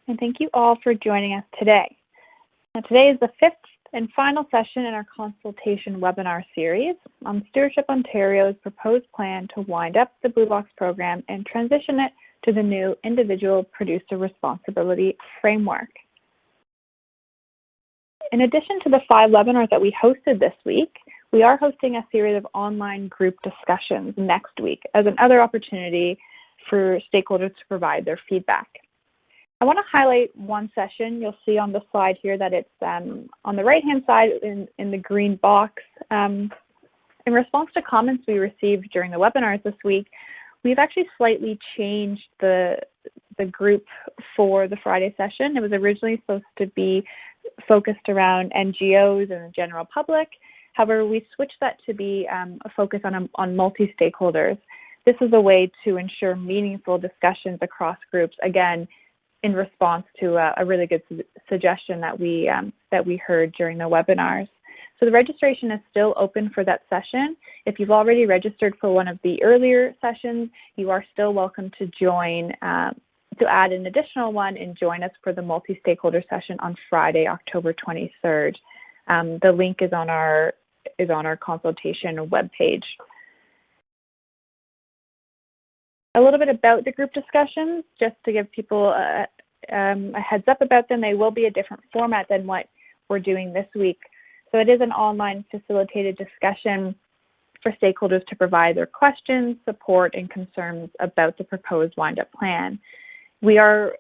and thank you all for joining us today. Now, today is the fifth and final session in our consultation webinar series on Stewardship Ontario's proposed plan to wind up the Blue Box program and transition it to the new individual producer responsibility framework. In addition to the 5 webinars that we hosted this week, we are hosting a series of online group discussions next week as another opportunity for stakeholders to provide their feedback. I want to highlight one session. You'll see on the slide here that it's on the right-hand side in the green box. In response to comments we received during the webinars this week, we've actually slightly changed the group for the Friday session. It was originally supposed to be focused around NGOs and the general public. However, we switched that to be a focus on multi-stakeholders. This is a way to ensure meaningful discussions across groups, again, in response to a really good suggestion that we heard during the webinars. So the registration is still open for that session. If you've already registered for one of the earlier sessions, you are still welcome to join, to add an additional one and join us for the multi-stakeholder session on Friday, October 23rd. The link is on our consultation webpage. A little bit about the group discussions, just to give people a heads up about them. They will be a different format than what we're doing this week. So it is an online facilitated discussion for stakeholders to provide their questions, support, and concerns about the proposed wind-up plan. We are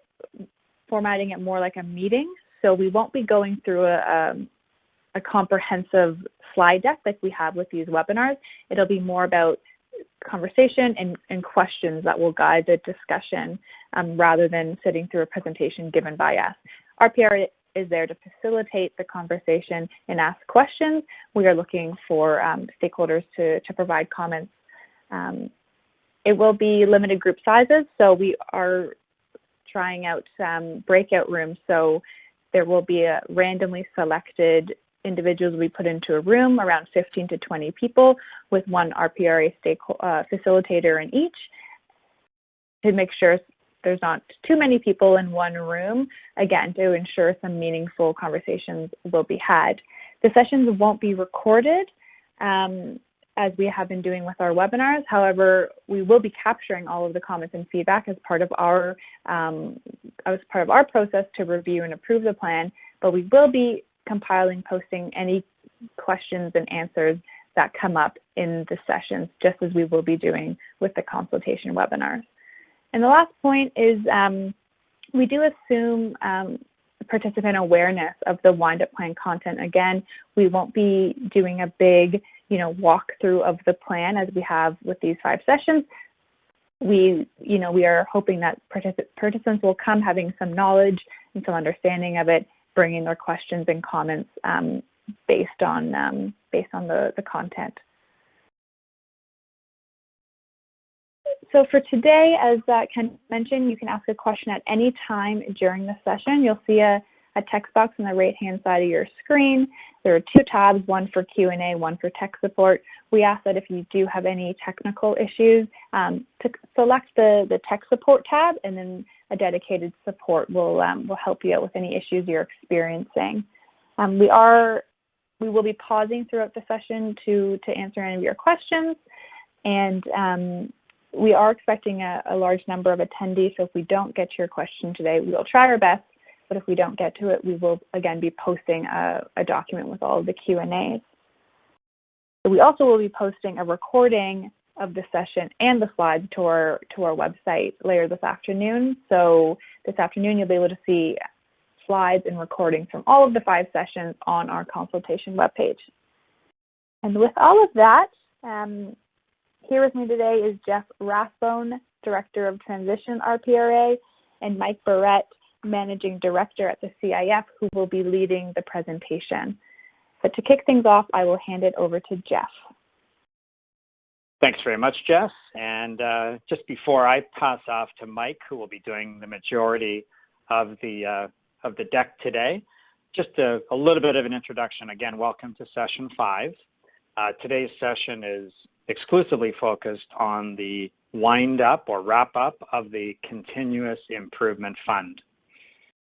formatting it more like a meeting, so we won't be going through a comprehensive slide deck like we have with these webinars. It'll be more about conversation and questions that will guide the discussion rather than sitting through a presentation given by us. RPRA is there to facilitate the conversation and ask questions. We are looking for stakeholders to provide comments. It will be limited group sizes, so we are trying out breakout rooms. So there will be a randomly selected individuals we put into a room, around 15 to 20 people, with one RPRA facilitator in each, to make sure there's not too many people in one room, again, to ensure some meaningful conversations will be had. The sessions won't be recorded as we have been doing with our webinars. However, we will be capturing all of the comments and feedback as part of our process to review and approve the plan, but we will be compiling, posting any questions and answers that come up in the sessions, just as we will be doing with the consultation webinars. And the last point is we do assume participant awareness of the wind-up plan content. Again, we won't be doing a big, walkthrough of the plan as we have with these 5 sessions. We are hoping that participants will come having some knowledge and some understanding of it, bringing their questions and comments based on the content. So for today, as Ken mentioned, you can ask a question at any time during the session. You'll see a text box on the right-hand side of your screen. There are 2 tabs, one for Q&A, one for tech support. We ask that if you do have any technical issues, to select the tech support tab, and then a dedicated support will help you out with any issues you're experiencing. We will be pausing throughout the session to answer any of your questions, and we are expecting a large number of attendees, so if we don't get to your question today, we will try our best, but if we don't get to it, we will again be posting a document with all of the Q&As. We also will be posting a recording of the session and the slides to our website later this afternoon. So this afternoon you'll be able to see slides and recordings from all of the 5 sessions on our consultation webpage. And with all of that, here with me today is Jeff Rathbone, Director of Transition RPRA, and Mike Barrett, Managing Director at the CIF, who will be leading the presentation. But to kick things off, I will hand it over to Jeff. Thanks very much, Jess. And just before I pass off to Mike, who will be doing the majority of the deck today, just a little bit of an introduction. Again, welcome to session 5. Today's session is exclusively focused on the wind up or wrap up of the Continuous Improvement Fund.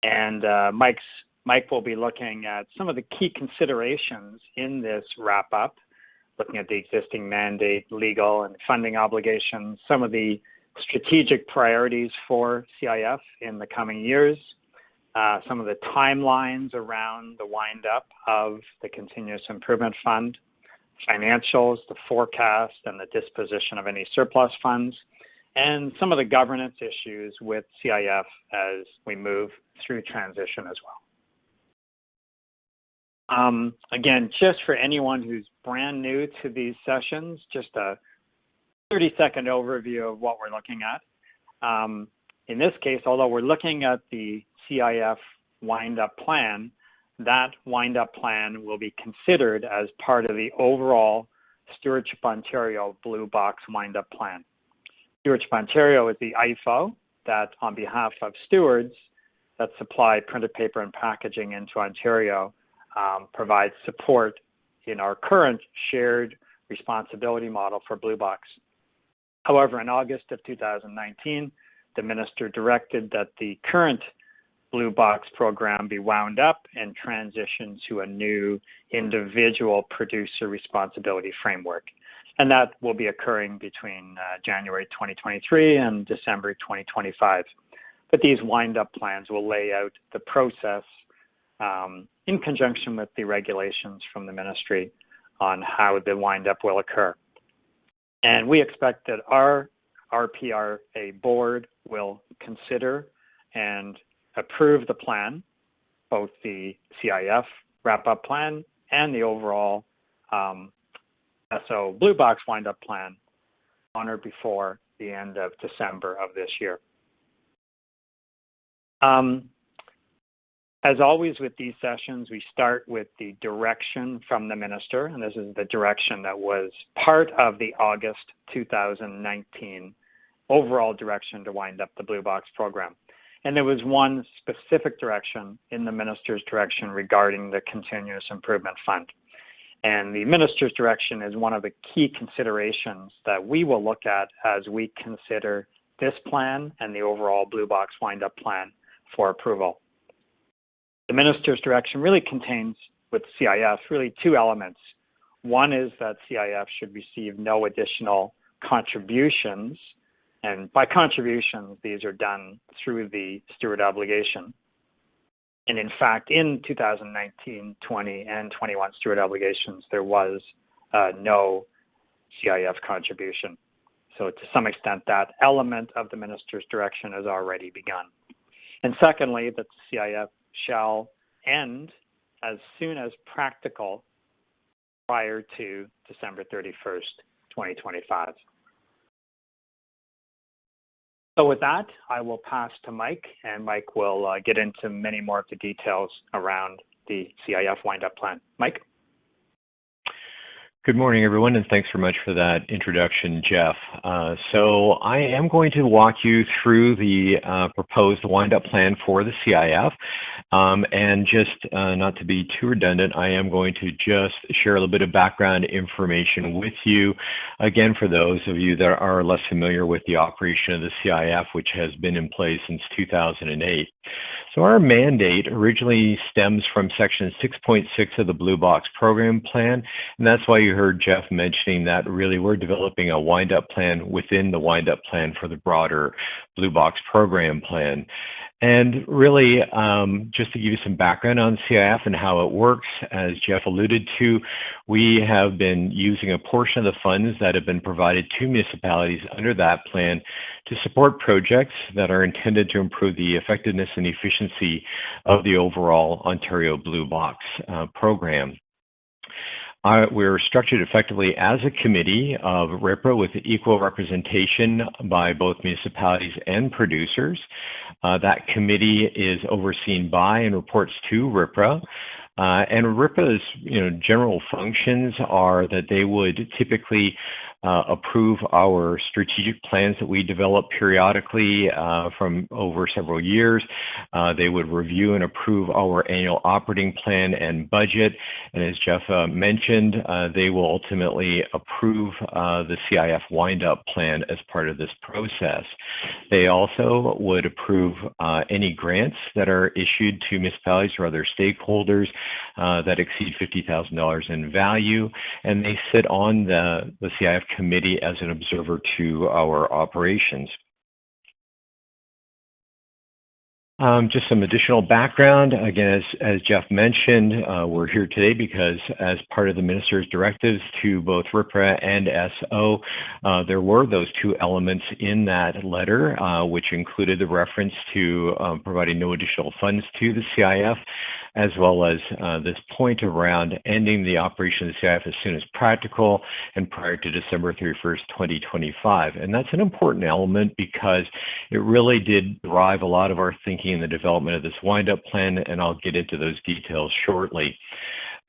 And Mike will be looking at some of the key considerations in this wrap-up, looking at the existing mandate, legal and funding obligations, some of the strategic priorities for CIF in the coming years, some of the timelines around the wind-up of the Continuous Improvement Fund, financials, the forecast, and the disposition of any surplus funds, and some of the governance issues with CIF as we move through transition as well. Again, just for anyone who's brand new to these sessions, just a 30-second overview of what we're looking at. In this case, although we're looking at the CIF wind-up plan, that wind-up plan will be considered as part of the overall Stewardship Ontario Blue Box wind-up plan. Stewardship Ontario is the IFO that, on behalf of stewards that supply printed paper and packaging into Ontario, provides support in our current shared responsibility model for Blue Box. However, in August of 2019, the minister directed that the current Blue Box program be wound up and transitioned to a new individual producer responsibility framework. And that will be occurring between January 2023 and December 2025. But these wind-up plans will lay out the process in conjunction with the regulations from the ministry on how the wind-up will occur. And we expect that our rpra board will consider and approve the plan, both the CIF wrap-up plan and the overall SO Blue Box wind-up plan on or before the end of December of this year. As always with these sessions, we start with the direction from the minister, and this is the direction that was part of the August 2019 overall direction to wind up the Blue Box program. And there was one specific direction in the minister's direction regarding the Continuous Improvement Fund. And the minister's direction is one of the key considerations that we will look at as we consider this plan and the overall Blue Box wind-up plan for approval. The minister's direction really contains, with CIF, really two elements. One is that CIF should receive no additional contributions, and by contributions, these are done through the steward obligation. And in fact, in 2019, 20, and 21 steward obligations, there was no CIF contribution. So to some extent, that element of the minister's direction has already begun. And secondly, that the CIF shall end as soon as practical prior to December 31st, 2025. So with that, I will pass to Mike, and Mike will get into many more of the details around the CIF wind-up plan. Mike? Good morning, everyone, and thanks very much for that introduction, Jeff. So I am going to walk you through the proposed wind-up plan for the CIF. And just not to be too redundant, I am going to just share a little bit of background information with you. Again, for those of you that are less familiar with the operation of the CIF, which has been in place since 2008. So our mandate originally stems from Section 6.6 of the Blue Box Program Plan, and that's why you heard Jeff mentioning that really we're developing a wind-up plan within the wind-up plan for the broader Blue Box Program Plan. And really, just to give you some background on CIF and how it works, as Jeff alluded to, we have been using a portion of the funds that have been provided to municipalities under that plan to support projects that are intended to improve the effectiveness and efficiency of the overall Ontario Blue Box program. We're structured effectively as a committee of rpra with equal representation by both municipalities and producers. That committee is overseen by and reports to rpra. And rpra's general functions are that they would typically approve our strategic plans that we develop periodically from over several years. They would review and approve our annual operating plan and budget. And as Jeff mentioned, they will ultimately approve the CIF wind-up plan as part of this process. They also would approve any grants that are issued to municipalities or other stakeholders that exceed $50,000 in value, and they sit on the CIF committee as an observer to our operations. Just some additional background. Again, as Jeff mentioned, we're here today because as part of the Minister's directives to both rpra and SO, there were those two elements in that letter, which included the reference to providing no additional funds to the CIF, as well as this point around ending the operation of the CIF as soon as practical and prior to December 31st, 2025. And that's an important element because it really did drive a lot of our thinking in the development of this wind-up plan, and I'll get into those details shortly.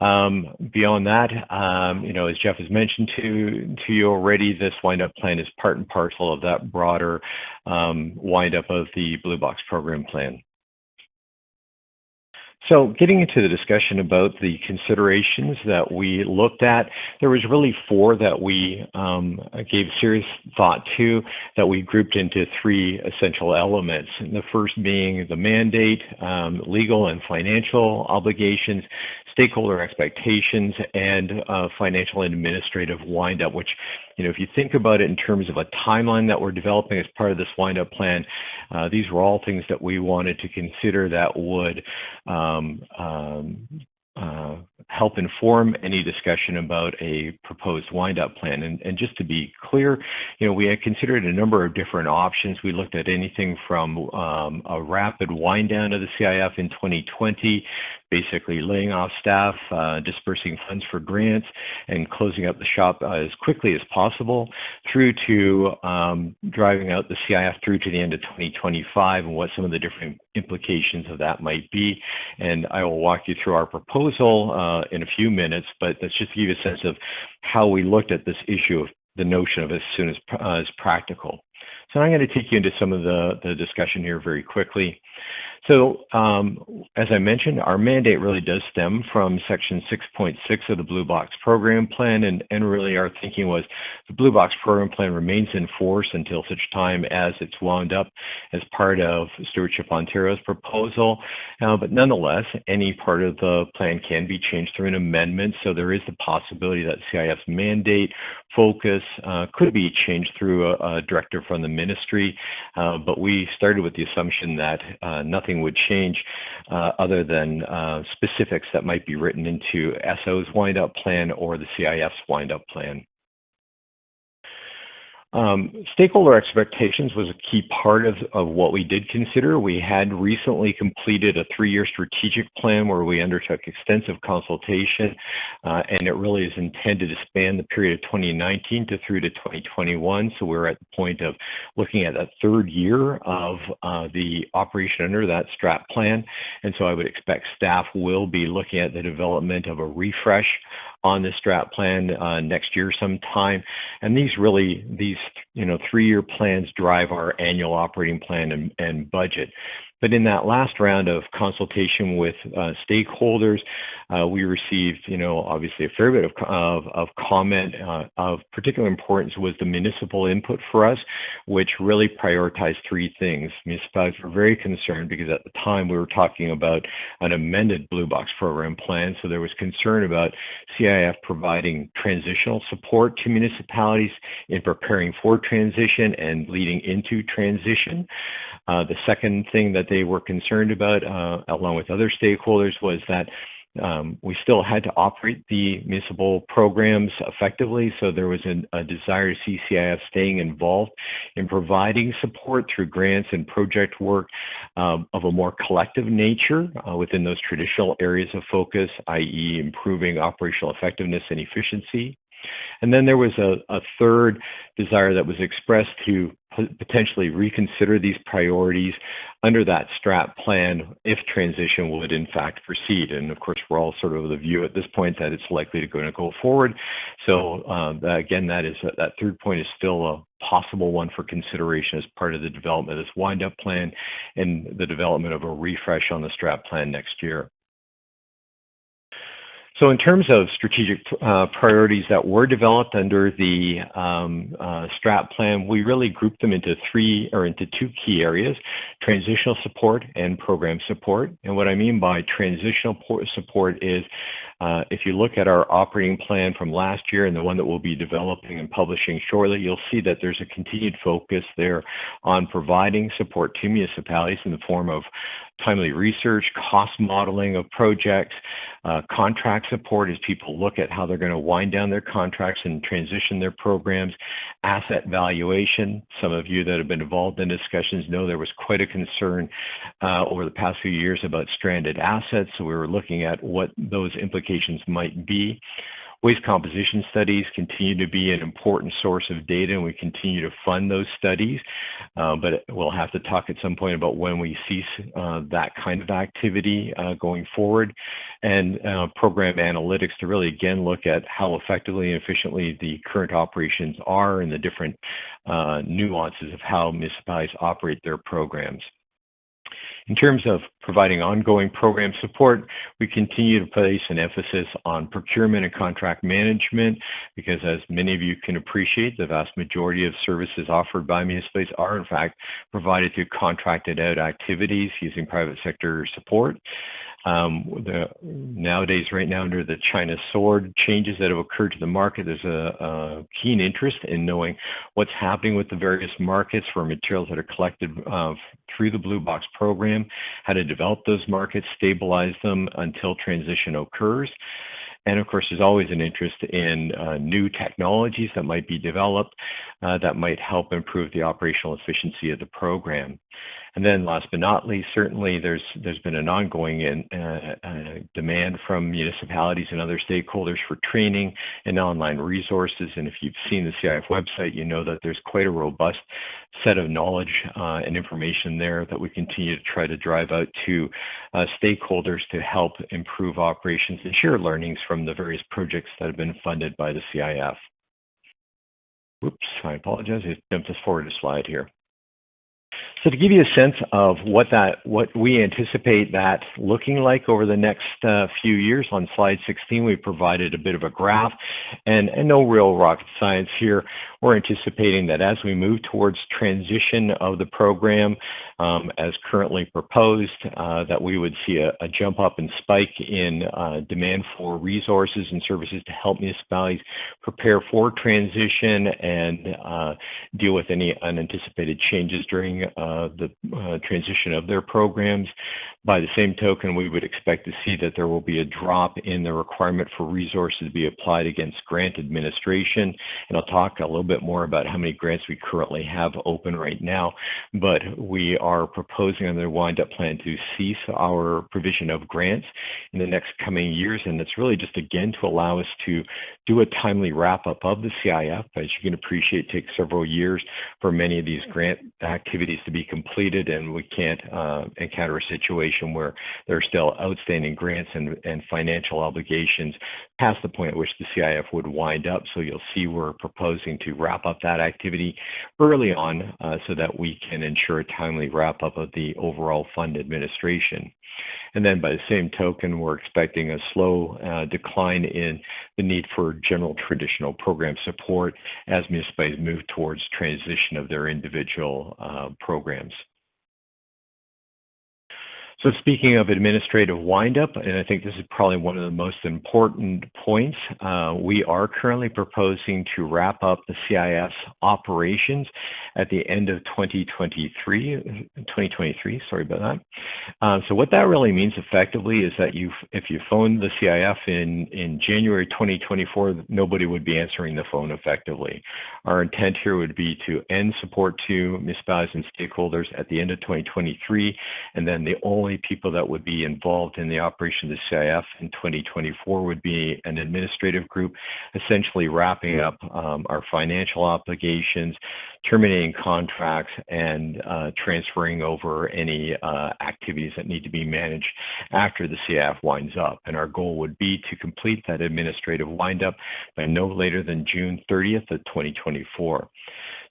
Beyond that, as Jeff has mentioned to you already, this wind-up plan is part and parcel of that broader wind-up of the Blue Box program plan. So getting into the discussion about the considerations that we looked at, there was really four that we gave serious thought to, that we grouped into three essential elements. And the first being the mandate, legal and financial obligations, stakeholder expectations, and financial and administrative windup, which, if you think about it in terms of a timeline that we're developing as part of this windup plan, these were all things that we wanted to consider that would help inform any discussion about a proposed wind-up plan. And just to be clear, we had considered a number of different options. We looked at anything from a rapid wind down of the CIF in 2020, basically laying off staff, dispersing funds for grants, and closing up the shop as quickly as possible, through to driving out the CIF through to the end of 2025 and what some of the different implications of that might be. And I will walk you through our proposal in a few minutes, but that's just to give you a sense of how we looked at this issue of the notion of as soon as practical. So I'm going to take you into some of the discussion here very quickly. So as I mentioned, our mandate really does stem from Section 6.6 of the Blue Box Program Plan, and really our thinking was the Blue Box Program Plan remains in force until such time as it's wound up as part of Stewardship Ontario's proposal. But nonetheless, any part of the plan can be changed through an amendment, so there is the possibility that CIF's mandate focus could be changed through a directive from the ministry, but we started with the assumption that nothing would change other than specifics that might be written into SO's wind-up plan or the CIF's wind-up plan. Stakeholder expectations was a key part of what we did consider. We had recently completed a 3-year strategic plan where we undertook extensive consultation, and it really is intended to span the period of 2019 through to 2021. So we're at the point of looking at that 3rd year of the operation under that strat plan. And so I would expect staff will be looking at the development of a refresh on the strat plan next year sometime. And these 3-year plans drive our annual operating plan and budget. But in that last round of consultation with stakeholders, we received, obviously a fair bit of comment. Of particular importance was the municipal input for us, which really prioritized 3 things. Municipalities were very concerned because at the time we were talking about an amended Blue Box program plan, so there was concern about CIF providing transitional support to municipalities in preparing for transition and leading into transition. The second thing that they were concerned about, along with other stakeholders, was that we still had to operate the municipal programs effectively, so there was a desire to see CIF staying involved in providing support through grants and project work of a more collective nature within those traditional areas of focus, i.e. improving operational effectiveness and efficiency. And then there was a third desire that was expressed to potentially reconsider these priorities under that strat plan if transition would in fact proceed. And of course, we're all sort of the view at this point that it's likely to go forward. So again, that third point is still a possible one for consideration as part of the development of this wind-up plan and the development of a refresh on the strat plan next year. So in terms of strategic priorities that were developed under the strat plan, we really grouped them into two key areas: transitional support and program support. And what I mean by transitional support is if you look at our operating plan from last year and the one that we'll be developing and publishing shortly, you'll see that there's a continued focus there on providing support to municipalities in the form of timely research, cost modeling of projects, contract support as people look at how they're going to wind down their contracts and transition their programs, asset valuation. Some of you that have been involved in discussions know there was quite a concern over the past few years about stranded assets, so we were looking at what those implications might be. Waste composition studies continue to be an important source of data, and we continue to fund those studies, but we'll have to talk at some point about when we cease that kind of activity going forward, and program analytics to really, again, look at how effectively and efficiently the current operations are and the different nuances of how municipalities operate their programs. In terms of providing ongoing program support, we continue to place an emphasis on procurement and contract management because, as many of you can appreciate, the vast majority of services offered by municipalities are, in fact, provided through contracted out activities using private sector support. Nowadays, right now, under the China sword changes that have occurred to the market, there's a keen interest in knowing what's happening with the various markets for materials that are collected through the Blue Box program, how to develop those markets, stabilize them until transition occurs. And of course, there's always an interest in new technologies that might be developed that might help improve the operational efficiency of the program. And then last but not least, certainly there's been an ongoing demand from municipalities and other stakeholders for training and online resources. And if you've seen the CIF website, you know that there's quite a robust set of knowledge and information there that we continue to try to drive out to stakeholders to help improve operations and share learnings from the various projects that have been funded by the CIF. Oops, I apologize. I jumped us forward a slide here. So to give you a sense of what we anticipate that looking like over the next few years, on slide 16, we provided a bit of a graph, and no real rocket science here. We're anticipating that as we move towards transition of the program as currently proposed, that we would see a jump up and spike in demand for resources and services to help municipalities prepare for transition and deal with any unanticipated changes during the transition of their programs. By the same token, we would expect to see that there will be a drop in the requirement for resources to be applied against grant administration. And I'll talk a little bit more about how many grants we currently have open right now. But we are proposing under the wind-up plan to cease our provision of grants in the next coming years. And it's really just, again, to allow us to do a timely wrap-up of the CIF. As you can appreciate, it takes several years for many of these grant activities to be completed, and we can't encounter a situation where there are still outstanding grants and financial obligations past the point at which the CIF would wind up. So you'll see we're proposing to wrap up that activity early on so that we can ensure a timely wrap up of the overall fund administration. And then by the same token, we're expecting a slow decline in the need for general traditional program support as municipalities move towards transition of their individual programs. So speaking of administrative windup, and I think this is probably one of the most important points, we are currently proposing to wrap up the CIF's operations at the end of 2023, sorry about that. So what that really means effectively is that if you phoned the CIF in January 2024, nobody would be answering the phone effectively. Our intent here would be to end support to municipalities and stakeholders at the end of 2023, and then the only only people that would be involved in the operation of the CIF in 2024 would be an administrative group, essentially wrapping up our financial obligations, terminating contracts, and transferring over any activities that need to be managed after the CIF winds up. And our goal would be to complete that administrative windup by no later than June 30th of 2024.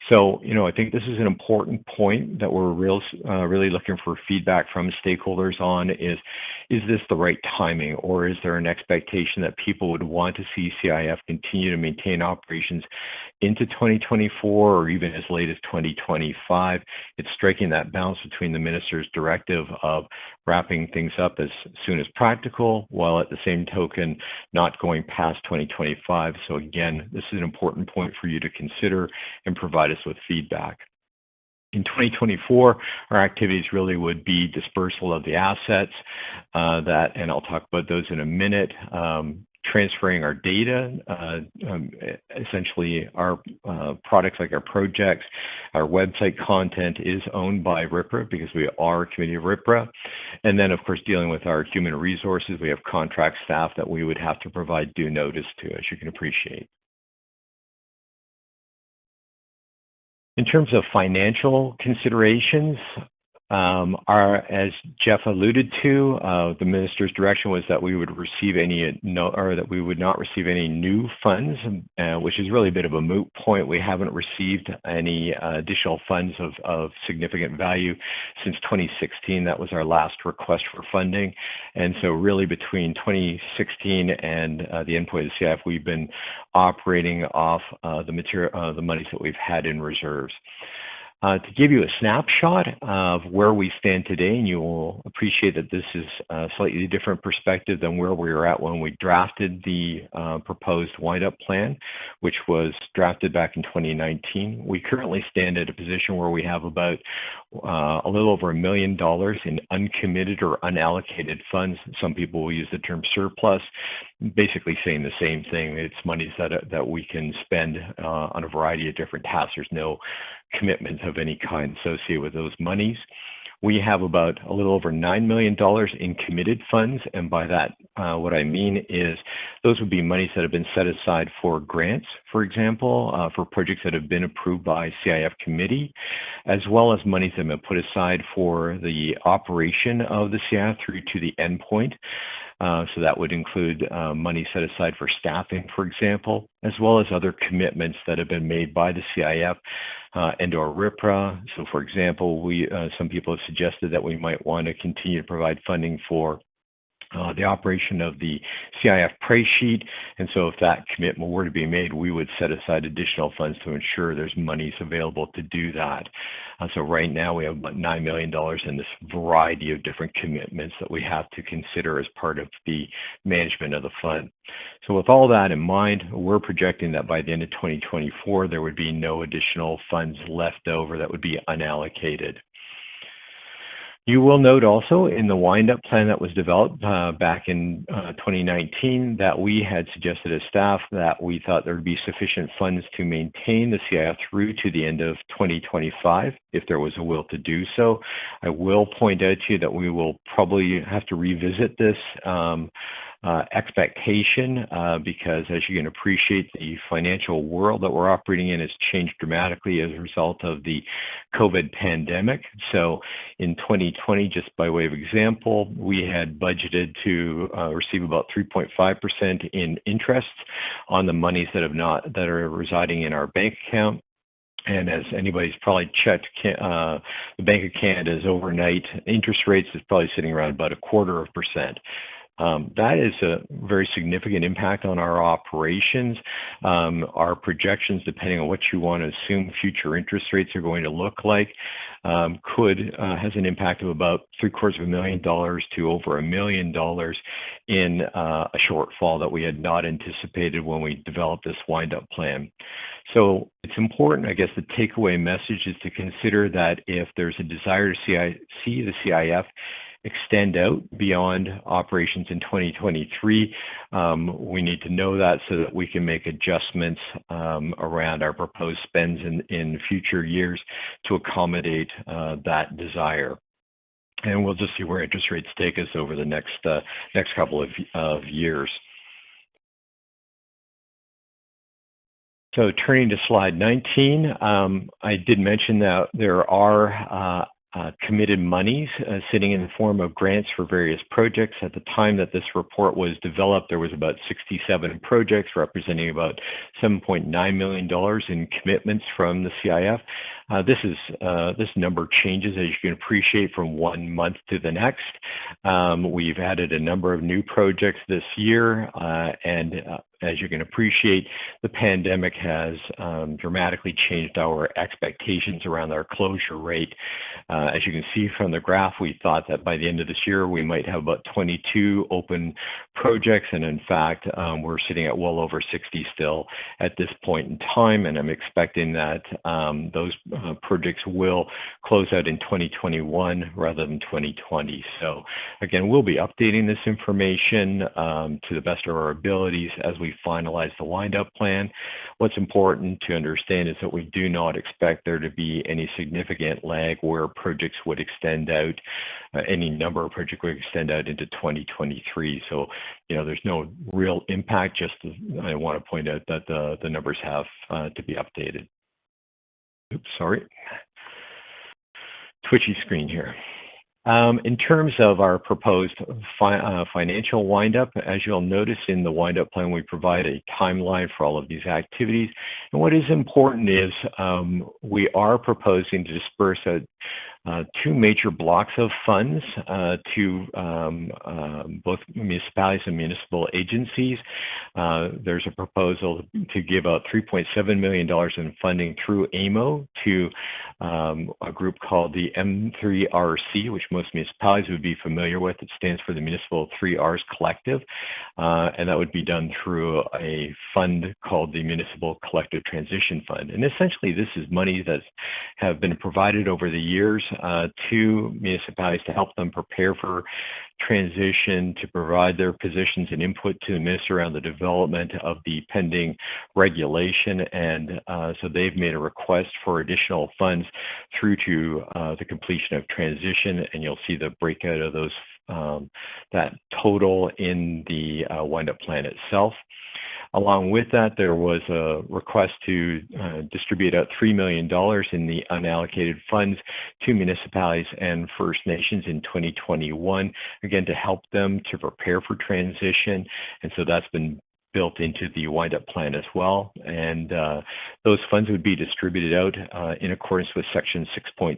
So, I think this is an important point that we're really looking for feedback from stakeholders on is this the right timing, or is there an expectation that people would want to see CIF continue to maintain operations into 2024 or even as late as 2025? It's striking that balance between the minister's directive of wrapping things up as soon as practical, while at the same token not going past 2025. So again, this is an important point for you to consider and provide us with feedback. In 2024, our activities really would be dispersal of the assets and I'll talk about those in a minute, transferring our data, essentially our products like our projects, our website content is owned by rpra because we are a committee of rpra. And then, of course, dealing with our human resources, we have contract staff that we would have to provide due notice to, as you can appreciate. In terms of financial considerations, as Jeff alluded to, the minister's direction was that we would that we would not receive any new funds, which is really a bit of a moot point. We haven't received any additional funds of significant value since 2016. That was our last request for funding, and so really between 2016 and the endpoint of the CIF, we've been operating off the monies that we've had in reserves. To give you a snapshot of where we stand today, and you will appreciate that this is a slightly different perspective than where we were at when we drafted the proposed wind-up plan, which was drafted back in 2019. We currently stand at a position where we have about a little over $1 million in uncommitted or unallocated funds. Some people will use the term surplus, basically saying the same thing. It's monies that we can spend on a variety of different tasks. There's no commitment of any kind associated with those monies. We have about a little over $9 million in committed funds, and by that, what I mean is those would be monies that have been set aside for grants, for example, for projects that have been approved by CIF committee, as well as monies that have been put aside for the operation of the CIF through to the endpoint. So that would include money set aside for staffing, for example, as well as other commitments that have been made by the CIF and or rpra. So, for example, some people have suggested that we might want to continue to provide funding for the operation of the CIF price sheet, and so if that commitment were to be made, we would set aside additional funds to ensure there's monies available to do that. So right now we have about $9 million in this variety of different commitments that we have to consider as part of the management of the fund. So with all that in mind, we're projecting that by the end of 2024, there would be no additional funds left over that would be unallocated. You will note also in the wind-up plan that was developed back in 2019 that we had suggested as staff that we thought there would be sufficient funds to maintain the CIF through to the end of 2025 if there was a will to do so. I will point out to you that we will probably have to revisit this expectation because, as you can appreciate, the financial world that we're operating in has changed dramatically as a result of the COVID pandemic. So in 2020, just by way of example, we had budgeted to receive about 3.5% in interest on the monies that are residing in our bank account. And as anybody's probably checked, the Bank of Canada's overnight interest rates is probably sitting around about 0.25%. That is a very significant impact on our operations. Our projections, depending on what you want to assume future interest rates are going to look like, has an impact of about $750,000 to over $1 million in a shortfall that we had not anticipated when we developed this wind-up plan. So it's important, I guess, the takeaway message is to consider that if there's a desire to see the CIF extend out beyond operations in 2023, we need to know that so that we can make adjustments around our proposed spends in future years to accommodate that desire. And we'll just see where interest rates take us over the next couple of years. So turning to slide 19, I did mention that there are committed monies sitting in the form of grants for various projects. At the time that this report was developed, there was about 67 projects representing about $7.9 million in commitments from the CIF. This number changes, as you can appreciate, from 1 month to the next. We've added a number of new projects this year, and as you can appreciate, the pandemic has dramatically changed our expectations around our closure rate. As you can see from the graph, we thought that by the end of this year, we might have about 22 open projects. And in fact, we're sitting at well over 60 still at this point in time. And I'm expecting that those projects will close out in 2021 rather than 2020. So again, we'll be updating this information to the best of our abilities as we finalize the wind-up plan. What's important to understand is that we do not expect there to be any significant lag where projects would extend out, any number of projects would extend out into 2023. So, there's no real impact, just I want to point out that the numbers have to be updated. Oops, sorry. Twitchy screen here. In terms of our proposed financial windup, as you'll notice in the windup plan, we provide a timeline for all of these activities. And what is important is we are proposing to disperse two major blocks of funds to both municipalities and municipal agencies. There's a proposal to give out $3.7 million in funding through AMO to a group called the M3RC, which most municipalities would be familiar with. It stands for the Municipal 3Rs Collective, and that would be done through a fund called the Municipal Collective Transition Fund. And essentially, this is money that have been provided over the years to municipalities to help them prepare for transition, to provide their positions and input to the minister around the development of the pending regulation. And so they've made a request for additional funds through to the completion of transition, and you'll see the breakout of those that total in the wind-up plan itself. Along with that, there was a request to distribute out $3 million in the unallocated funds to municipalities and First Nations in 2021, again, to help them to prepare for transition. And so that's been built into the wind-up plan as well. And those funds would be distributed out in accordance with Section 6.6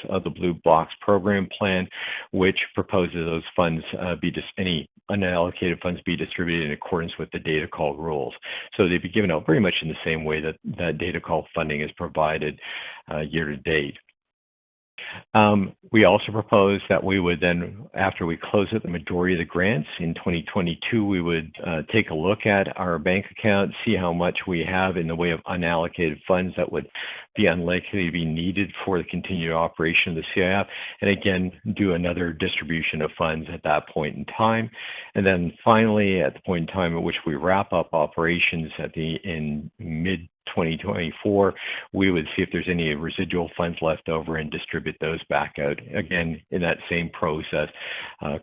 of the Blue Box Program Plan, which proposes those funds any unallocated funds be distributed in accordance with the data call rules. So they'd be given out very much in the same way that data call funding is provided year to date. We also propose that we would then, after we close out the majority of the grants in 2022, we would take a look at our bank account, see how much we have in the way of unallocated funds that would be unlikely to be needed for the continued operation of the CIF, and again, do another distribution of funds at that point in time. And then finally, at the point in time at which we wrap up operations in mid-2024, we would see if there's any residual funds left over and distribute those back out, again, in that same process,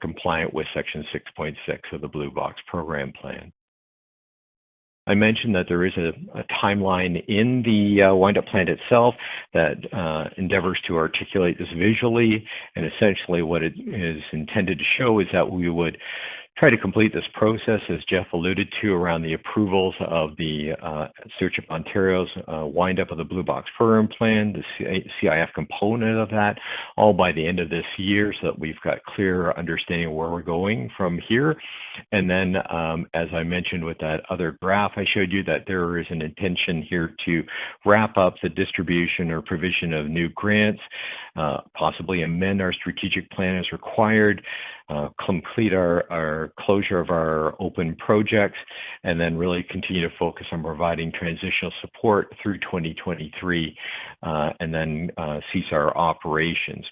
compliant with Section 6.6 of the Blue Box Program Plan. I mentioned that there is a timeline in the wind-up plan itself that endeavors to articulate this visually, and essentially what it is intended to show is that we would try to complete this process, as Jeff alluded to, around the approvals of the Stewardship Ontario's wind-up of the Blue Box Program Plan, the CIF component of that, all by the end of this year, so that we've got clear understanding of where we're going from here. And then, as I mentioned with that other graph I showed you, that there is an intention here to wrap up the distribution or provision of new grants, possibly amend our strategic plan as required, complete our closure of our open projects, and then really continue to focus on providing transitional support through 2023, and then cease our operations.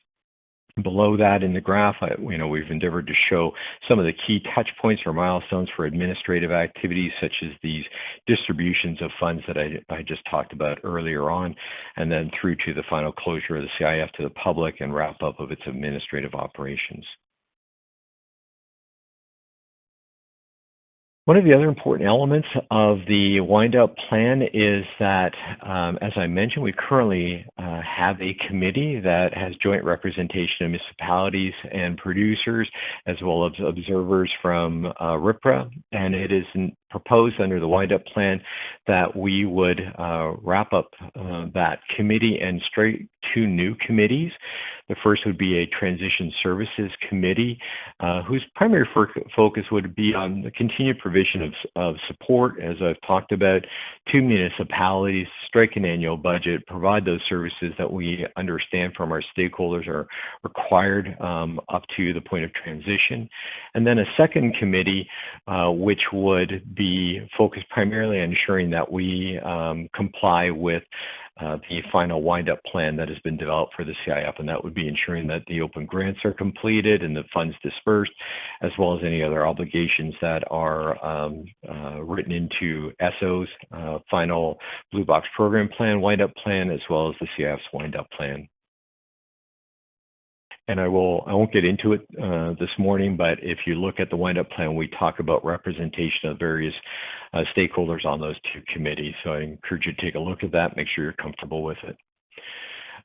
Below that in the graph, we've endeavored to show some of the key touch points or milestones for administrative activities, such as these distributions of funds that I just talked about earlier on, and then through to the final closure of the CIF to the public and wrap up of its administrative operations. One of the other important elements of the wind-up plan is that, as I mentioned, we currently have a committee that has joint representation of municipalities and producers, as well as observers from rpra, and it is proposed under the wind-up plan that we would wrap up that committee and straight two new committees. The first would be a transition services committee, whose primary focus would be on the continued provision of support, as I've talked about, to municipalities, strike an annual budget, provide those services that we understand from our stakeholders are required up to the point of transition. And then a second committee, which would be focused primarily on ensuring that we comply with the final wind-up plan that has been developed for the CIF, and that would be ensuring that the open grants are completed and the funds dispersed, as well as any other obligations that are written into ESSO's final Blue Box program plan, wind-up plan, as well as the CIF's wind-up plan. And I won't get into it this morning, but if you look at the wind-up plan, we talk about representation of various stakeholders on those two committees. So I encourage you to take a look at that, make sure you're comfortable with it.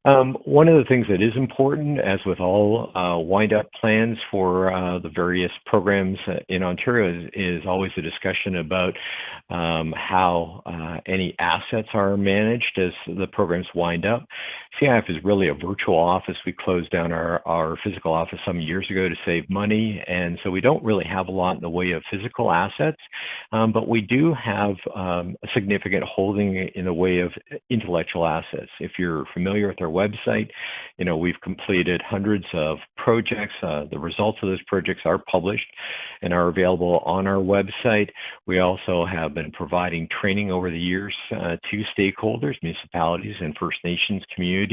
One of the things that is important, as with all wind-up plans for the various programs in Ontario, is always a discussion about how any assets are managed as the programs wind up. CIF is really a virtual office. We closed down our physical office some years ago to save money, and so we don't really have a lot in the way of physical assets, but we do have a significant holding in the way of intellectual assets. If you're familiar with our website, we've completed hundreds of projects. The results of those projects are published and are available on our website. We also have been providing training over the years to stakeholders, municipalities, and First Nations communities.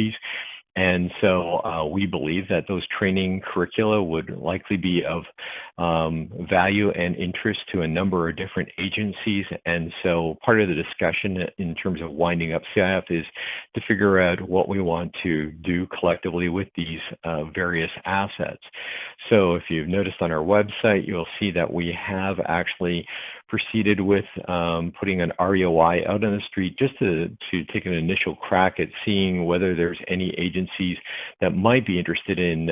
And so we believe that those training curricula would likely be of value and interest to a number of different agencies. And so part of the discussion in terms of winding up CIF is to figure out what we want to do collectively with these various assets. So if you've noticed on our website, you'll see that we have actually proceeded with putting an REOI out on the street just to take an initial crack at seeing whether there's any agencies that might be interested in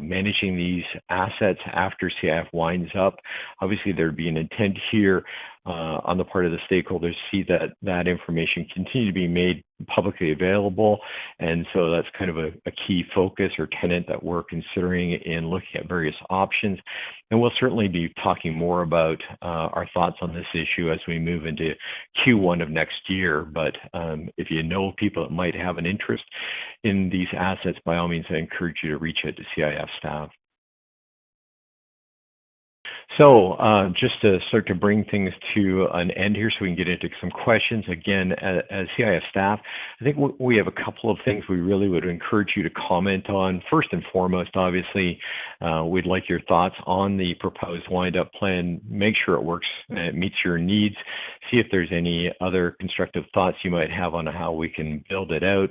managing these assets after CIF winds up. Obviously, there'd be an intent here on the part of the stakeholders to see that information continue to be made publicly available. And so that's kind of a key focus or tenet that we're considering in looking at various options. And we'll certainly be talking more about our thoughts on this issue as we move into Q1 of next year. But if you know people that might have an interest in these assets, by all means, I encourage you to reach out to CIF staff. So just to start to bring things to an end here so we can get into some questions. Again, as CIF staff, I think we have a couple of things we really would encourage you to comment on. First and foremost, obviously, we'd like your thoughts on the proposed wind-up plan. Make sure it works and it meets your needs. See if there's any other constructive thoughts you might have on how we can build it out.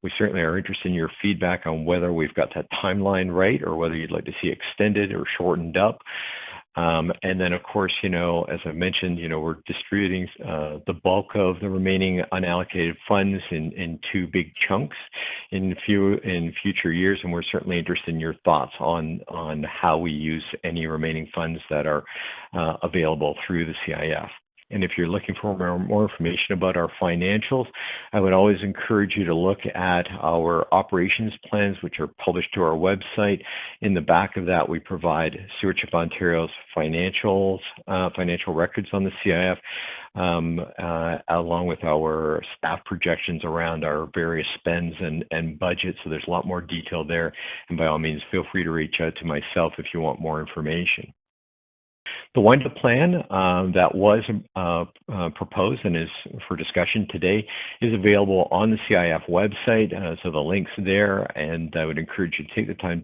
We certainly are interested in your feedback on whether we've got that timeline right or whether you'd like to see extended or shortened up. And then, of course, as I mentioned, we're distributing the bulk of the remaining unallocated funds in two big chunks in future years, and we're certainly interested in your thoughts on how we use any remaining funds that are available through the CIF. And if you're looking for more information about our financials, I would always encourage you to look at our operations plans, which are published to our website. In the back of that, we provide Stewardship Ontario's financial records on the CIF, along with our staff projections around our various spends and budgets. So there's a lot more detail there. And by all means, feel free to reach out to myself if you want more information. The wind-up plan that was proposed and is for discussion today is available on the CIF website, so the link's there, and I would encourage you to take the time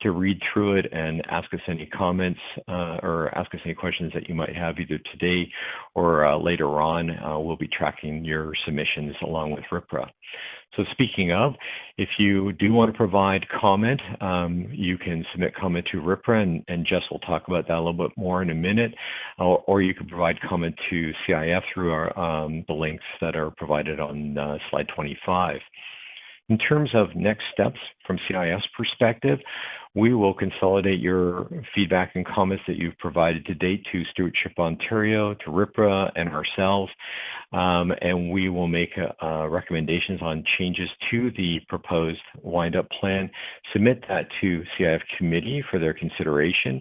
to read through it and ask us any comments or ask us any questions that you might have either today or later on. We'll be tracking your submissions along with rpra. So speaking of, if you do want to provide comment, you can submit comment to rpra, and Jess will talk about that a little bit more in a minute, or you can provide comment to CIF through the links that are provided on slide 25. In terms of next steps from CIF's perspective, we will consolidate your feedback and comments that you've provided to date to Stewardship Ontario, to rpra, and ourselves, and we will make recommendations on changes to the proposed wind-up plan, submit that to CIF committee for their consideration.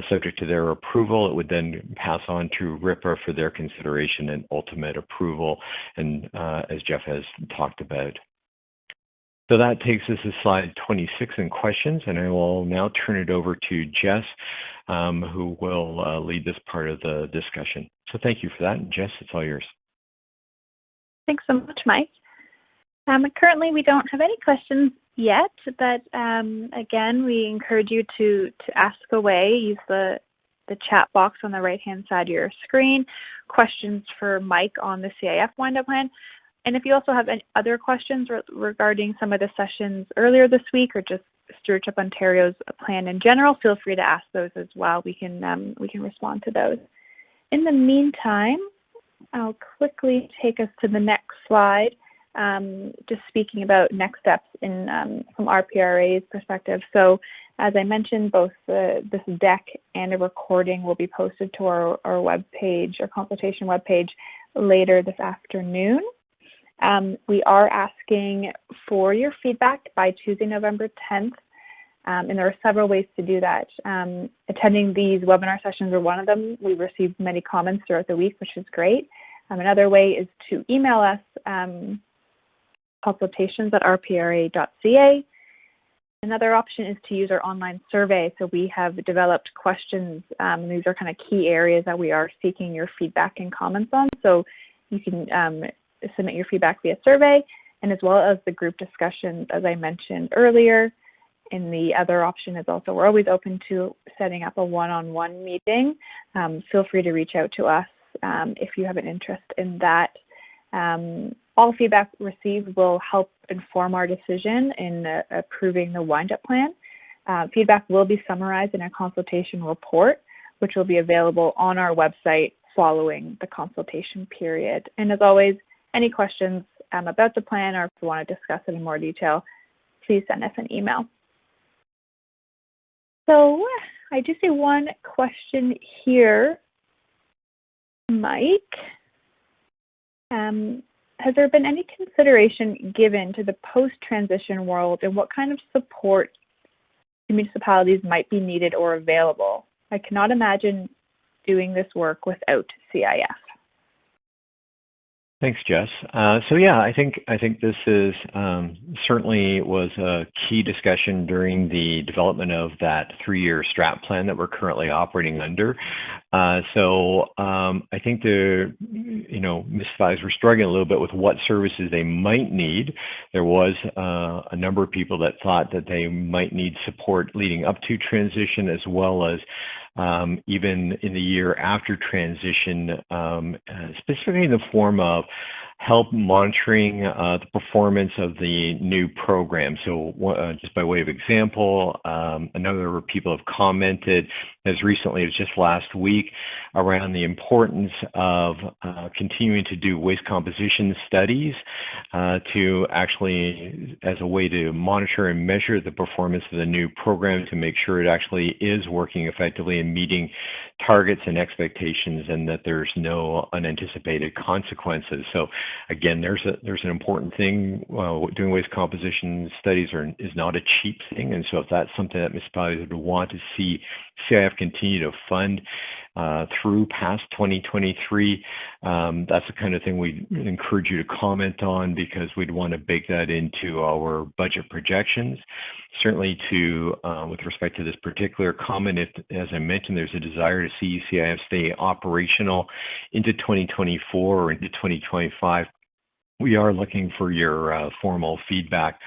Subject to their approval, it would then pass on to rpra for their consideration and ultimate approval, and as Jeff has talked about. So that takes us to slide 26 in questions, and I will now turn it over to Jess, who will lead this part of the discussion. So thank you for that, and Jess, it's all yours. Thanks so much, Mike. Currently, we don't have any questions yet, but again, we encourage you to ask away. Use the chat box on the right-hand side of your screen, questions for Mike on the CIF wind-up plan. And if you also have any other questions regarding some of the sessions earlier this week or just Stewardship Ontario's plan in general, feel free to ask those as well. We can respond to those. In the meantime, I'll quickly take us to the next slide, just speaking about next steps from rpra's perspective. So as I mentioned, both this deck and a recording will be posted to our webpage, our consultation webpage, later this afternoon. We are asking for your feedback by Tuesday, November 10th, and there are several ways to do that. Attending these webinar sessions are one of them. We received many comments throughout the week, which is great. Another way is to email us, consultations@rpra.ca. Another option is to use our online survey. So we have developed questions. These are kind of key areas that we are seeking your feedback and comments on. So you can submit your feedback via survey, and as well as the group discussions, as I mentioned earlier. And the other option is also, we're always open to setting up a one-on-one meeting. Feel free to reach out to us if you have an interest in that. All feedback received will help inform our decision in approving the wind-up plan. Feedback will be summarized in a consultation report, which will be available on our website following the consultation period. And as always, any questions about the plan, or if you want to discuss it in more detail, please send us an email. So I do see one question here, Mike. Has there been any consideration given to the post-transition world and what kind of support municipalities might be needed or available? I cannot imagine doing this work without CIF. Thanks, Jess. So yeah, I think this is certainly was a key discussion during the development of that 3-year strat plan that we're currently operating under. So I think municipalities were struggling a little bit with what services they might need. There was a number of people that thought that they might need support leading up to transition, as well as even in the year after transition, specifically in the form of help monitoring the performance of the new program. So just by way of example, a number of people have commented as recently as just last week around the importance of continuing to do waste composition studies to actually, as a way to monitor and measure the performance of the new program, to make sure it actually is working effectively and meeting targets and expectations, and that there's no unanticipated consequences. So again, there's an important thing. Doing waste composition studies is not a cheap thing, and so if that's something that municipalities would want to see CIF continue to fund, through past 2023, that's the kind of thing we encourage you to comment on, because we'd want to bake that into our budget projections. Certainly with respect to this particular comment, if, as I mentioned, there's a desire to see CIF stay operational into 2024 or into 2025, we are looking for your formal feedback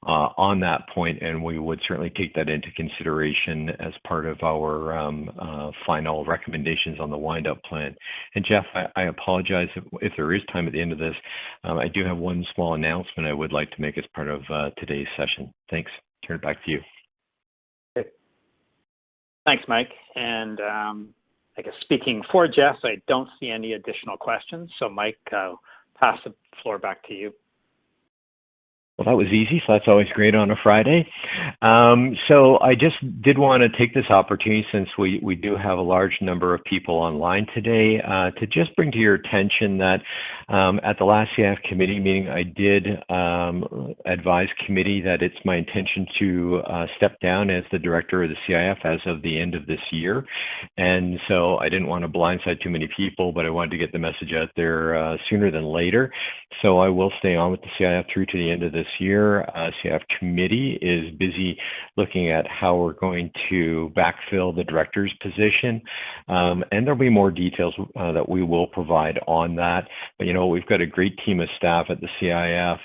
on that point, and we would certainly take that into consideration as part of our final recommendations on the wind-up plan. And Jeff, I apologize if there is time at the end of this. I do have one small announcement I would like to make as part of today's session. Thanks. Turn it back to you. Thanks, Mike. And I guess speaking for Jeff, I don't see any additional questions. So Mike, pass the floor back to you. Well, that was easy, so that's always great on a Friday. So I just did want to take this opportunity, since we do have a large number of people online today, to just bring to your attention that at the last CIF committee meeting, I did advise committee that it's my intention to step down as the director of the CIF as of the end of this year. And so I didn't want to blindside too many people, but I wanted to get the message out there sooner than later. So I will stay on with the CIF through to the end of this year. CIF committee is busy looking at how we're going to backfill the director's position, and there'll be more details that we will provide on that. But we've got a great team of staff at the CIF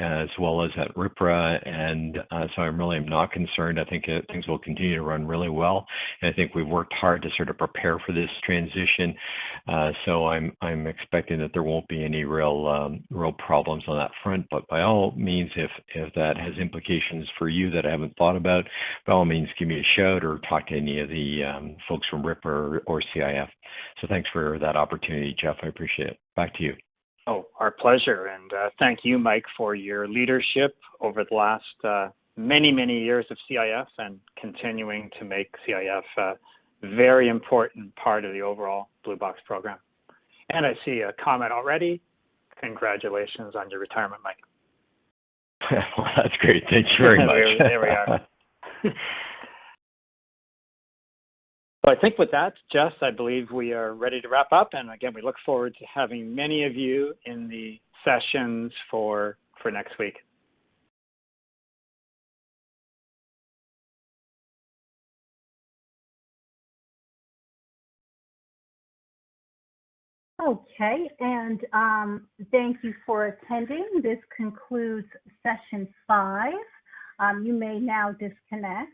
as well as at rpra, and so I really am not concerned. I think things will continue to run really well, and I think we've worked hard to sort of prepare for this transition. So I'm expecting that there won't be any real problems on that front. But by all means, if that has implications for you that I haven't thought about, by all means, give me a shout or talk to any of the folks from rpra or CIF. So thanks for that opportunity, Jeff. I appreciate it. Back to you. Oh, our pleasure. And thank you, Mike, for your leadership over the last many, many years of CIF, and continuing to make CIF a very important part of the overall Blue Box program. And I see a comment already. Congratulations on your retirement, Mike. Well, that's great. Thank you very much. There we are. So I think with that, Jess, I believe we are ready to wrap up. And again, we look forward to having many of you in the sessions for next week. Okay, and thank you for attending. This concludes session 5. You may now disconnect.